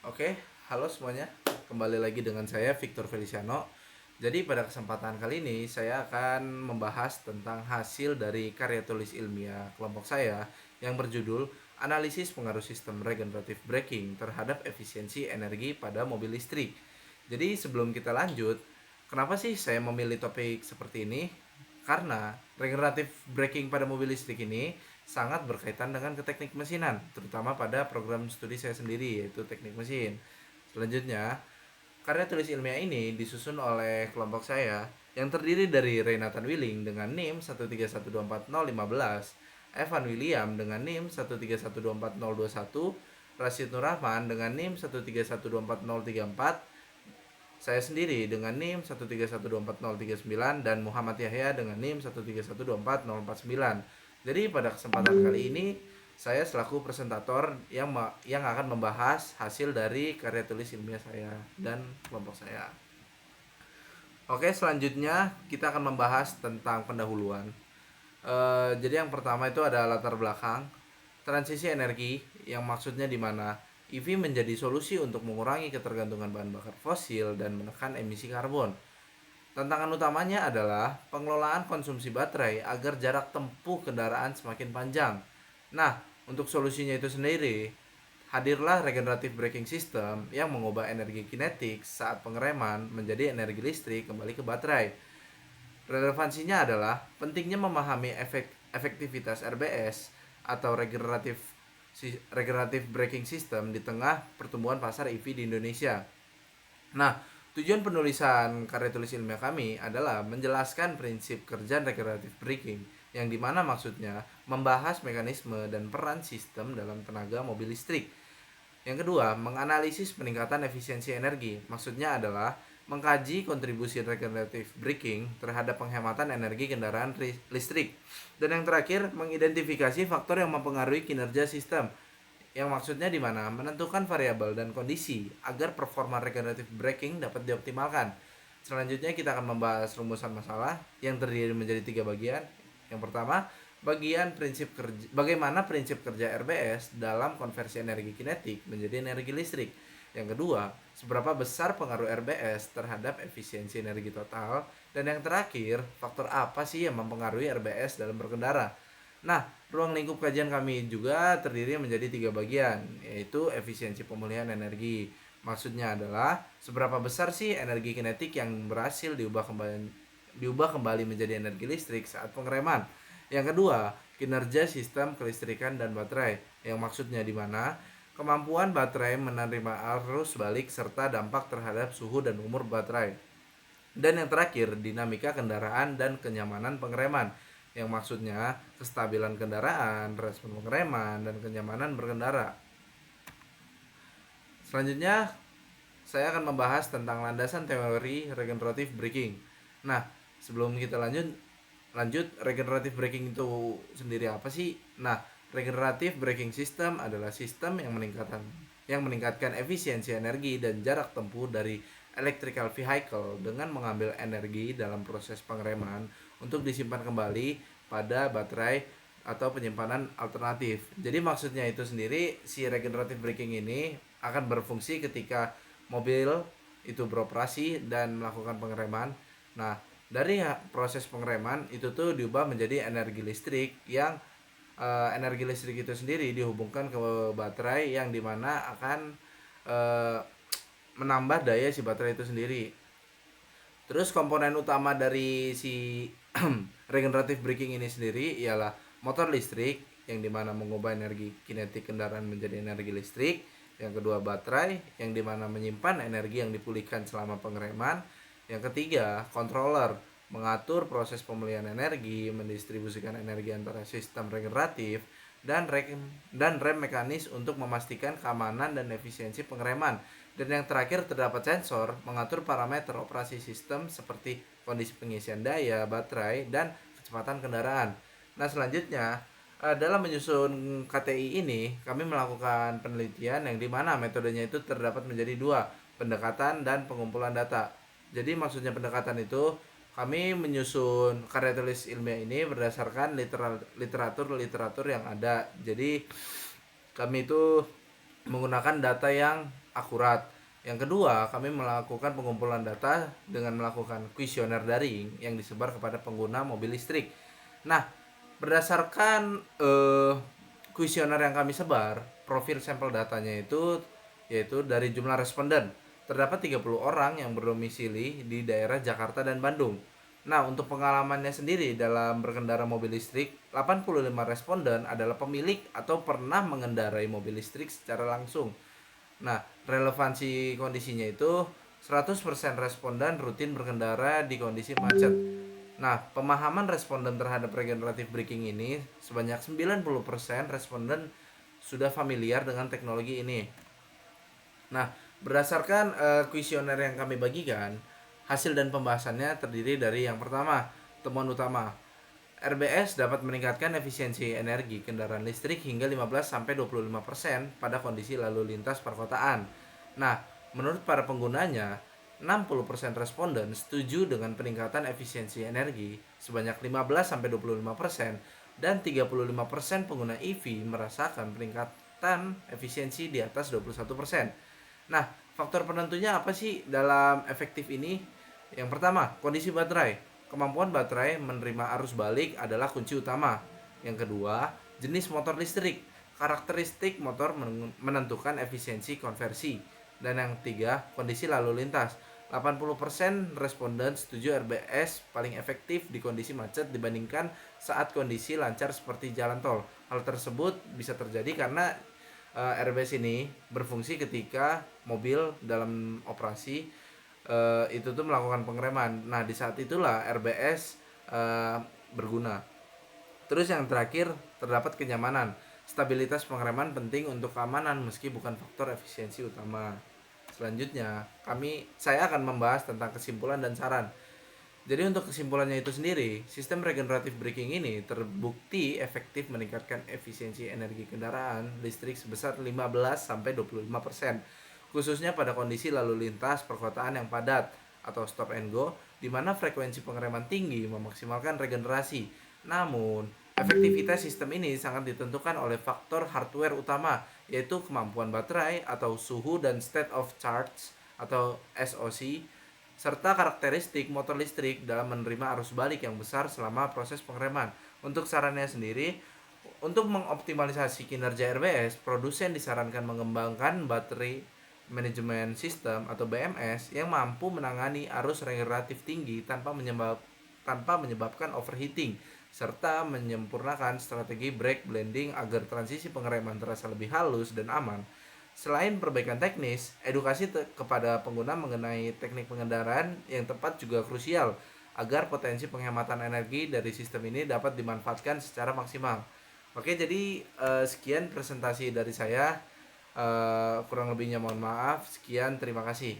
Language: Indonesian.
Oke, halo semuanya. Kembali lagi dengan saya Victor Feliciano. Jadi pada kesempatan kali ini saya akan membahas tentang hasil dari karya tulis ilmiah kelompok saya yang berjudul Analisis Pengaruh Sistem Regenerative Braking terhadap Efisiensi Energi pada Mobil Listrik. Jadi sebelum kita lanjut, kenapa sih saya memilih topik seperti ini? Karena regenerative braking pada mobil listrik ini sangat berkaitan dengan teknik mesinan, terutama pada program studi saya sendiri yaitu teknik mesin. Selanjutnya, karya tulis ilmiah ini disusun oleh kelompok saya yang terdiri dari Renatan Willing dengan NIM 131240015, Evan William dengan NIM 131240021, Rashid Nur Rahman dengan NIM 131240034, saya sendiri dengan NIM 131240039 dan Muhammad Yahya dengan NIM 131240049. Jadi pada kesempatan kali ini saya selaku presentator yang akan membahas hasil dari karya tulis ilmiah saya dan kelompok saya. Oke, selanjutnya kita akan membahas tentang pendahuluan. Jadi yang pertama itu ada latar belakang transisi energi, yang maksudnya di mana EV menjadi solusi untuk mengurangi ketergantungan bahan bakar fosil dan menekan emisi karbon. Tantangan utamanya adalah pengelolaan konsumsi baterai agar jarak tempuh kendaraan semakin panjang. Nah, untuk solusinya itu sendiri, hadirlah regenerative braking system yang mengubah energi kinetik saat pengereman menjadi energi listrik kembali ke baterai. Relevansinya adalah pentingnya memahami efektivitas RBS atau regenerative braking system di tengah pertumbuhan pasar EV di Indonesia. Nah, tujuan penulisan karya tulis ilmiah kami adalah menjelaskan prinsip kerja regenerative braking, yang dimana maksudnya membahas mekanisme dan peran sistem dalam tenaga mobil listrik. Yang kedua, menganalisis peningkatan efisiensi energi. Maksudnya adalah mengkaji kontribusi regenerative braking terhadap penghematan energi kendaraan listrik. Dan yang terakhir, mengidentifikasi faktor yang mempengaruhi kinerja sistem. Yang maksudnya di mana menentukan variabel dan kondisi agar performa regenerative braking dapat dioptimalkan. Selanjutnya kita akan membahas rumusan masalah yang terdiri menjadi 3 bagian. Yang pertama, bagaimana prinsip kerja RBS dalam konversi energi kinetik menjadi energi listrik. Yang kedua, seberapa besar pengaruh RBS terhadap efisiensi energi total. Dan yang terakhir, faktor apa sih yang mempengaruhi RBS dalam berkendara. Nah, ruang lingkup kajian kami juga terdiri menjadi 3 bagian, yaitu efisiensi pemulihan energi. Maksudnya adalah seberapa besar sih energi kinetik yang berhasil diubah kembali menjadi energi listrik saat pengereman. Yang kedua, kinerja sistem kelistrikan dan baterai, yang maksudnya di mana kemampuan baterai menerima arus balik serta dampak terhadap suhu dan umur baterai. Dan yang terakhir, dinamika kendaraan dan kenyamanan pengereman, yang maksudnya kestabilan kendaraan, respon pengereman, dan kenyamanan berkendara. Selanjutnya, saya akan membahas tentang landasan teori regenerative braking. Nah, sebelum kita lanjut regenerative braking itu sendiri apa sih? Nah, regenerative braking system adalah sistem yang meningkatkan efisiensi energi dan jarak tempuh dari electrical vehicle dengan mengambil energi dalam proses pengereman untuk disimpan kembali pada baterai atau penyimpanan alternatif. Jadi maksudnya itu sendiri, si regenerative braking ini akan berfungsi ketika mobil itu beroperasi dan melakukan pengereman. Nah, dari proses pengereman itu tuh diubah menjadi energi listrik, yang energi listrik itu sendiri dihubungkan ke baterai yang dimana akan menambah daya si baterai itu sendiri. Terus komponen utama dari si regenerative braking ini sendiri ialah motor listrik, yang dimana mengubah energi kinetik kendaraan menjadi energi listrik. Yang kedua, baterai, yang dimana menyimpan energi yang dipulihkan selama pengereman. Yang ketiga, controller, mengatur proses pemulihan energi, mendistribusikan energi antara sistem regeneratif dan rem mekanis untuk memastikan keamanan dan efisiensi pengereman. Dan yang terakhir, terdapat sensor mengatur parameter operasi sistem seperti kondisi pengisian daya, baterai, dan kecepatan kendaraan. Nah, selanjutnya, dalam menyusun KTI ini, kami melakukan penelitian yang dimana metodenya itu terdapat menjadi 2, pendekatan dan pengumpulan data. Jadi maksudnya pendekatan itu, kami menyusun karya tulis ilmiah ini berdasarkan literatur yang ada. Jadi kami itu menggunakan data yang akurat. Yang kedua, kami melakukan pengumpulan data dengan melakukan kuesioner daring yang disebar kepada pengguna mobil listrik. Nah, berdasarkan kuesioner yang kami sebar, profil sampel datanya itu yaitu dari jumlah responden. Terdapat 30 orang yang berdomisili di daerah Jakarta dan Bandung. Nah, untuk pengalamannya sendiri dalam berkendara mobil listrik, 85 responden adalah pemilik atau pernah mengendarai mobil listrik secara langsung. Nah, relevansi kondisinya itu 100% responden rutin berkendara di kondisi macet. Nah, pemahaman responden terhadap regeneratif braking ini sebanyak 90% responden sudah familiar dengan teknologi ini. Nah, berdasarkan kuesioner yang kami bagikan, hasil dan pembahasannya terdiri dari yang pertama, temuan utama. RBS dapat meningkatkan efisiensi energi kendaraan listrik hingga 15-25% pada kondisi lalu lintas perkotaan. Nah, menurut para penggunanya, 60% responden setuju dengan peningkatan efisiensi energi sebanyak 15-25% dan 35% pengguna EV merasakan peningkatan efisiensi di atas 21%. Nah, faktor penentunya apa sih dalam efektif ini? Yang pertama, kondisi baterai. Kemampuan baterai menerima arus balik adalah kunci utama. Yang kedua, jenis motor listrik. Karakteristik motor menentukan efisiensi konversi. Dan yang ketiga, kondisi lalu lintas. 80% responden setuju RBS paling efektif di kondisi macet dibandingkan saat kondisi lancar seperti jalan tol. Hal tersebut bisa terjadi karena RBS ini berfungsi ketika mobil dalam operasi itu tuh melakukan pengereman. Nah, di saat itulah RBS berguna. Terus yang terakhir, terdapat kenyamanan. Stabilitas pengereman penting untuk keamanan meski bukan faktor efisiensi utama. Selanjutnya, saya akan membahas tentang kesimpulan dan saran. Jadi untuk kesimpulannya itu sendiri, sistem regeneratif braking ini terbukti efektif meningkatkan efisiensi energi kendaraan listrik sebesar 15-25%, khususnya pada kondisi lalu lintas perkotaan yang padat atau stop and go, di mana frekuensi pengereman tinggi memaksimalkan regenerasi. Namun, efektivitas sistem ini sangat ditentukan oleh faktor hardware utama, yaitu kemampuan baterai atau suhu dan state of charge atau SOC, serta karakteristik motor listrik dalam menerima arus balik yang besar selama proses pengereman. Untuk sarannya sendiri, untuk mengoptimalisasi kinerja RBS, produsen disarankan mengembangkan battery management system atau BMS yang mampu menangani arus regeneratif tinggi tanpa menyebabkan overheating, serta menyempurnakan strategi brake blending agar transisi pengereman terasa lebih halus dan aman. Selain perbaikan teknis, edukasi kepada pengguna mengenai teknik pengendaraan yang tepat juga krusial agar potensi penghematan energi dari sistem ini dapat dimanfaatkan secara maksimal. Oke, jadi sekian presentasi dari saya. Kurang lebihnya mohon maaf. Sekian, terima kasih.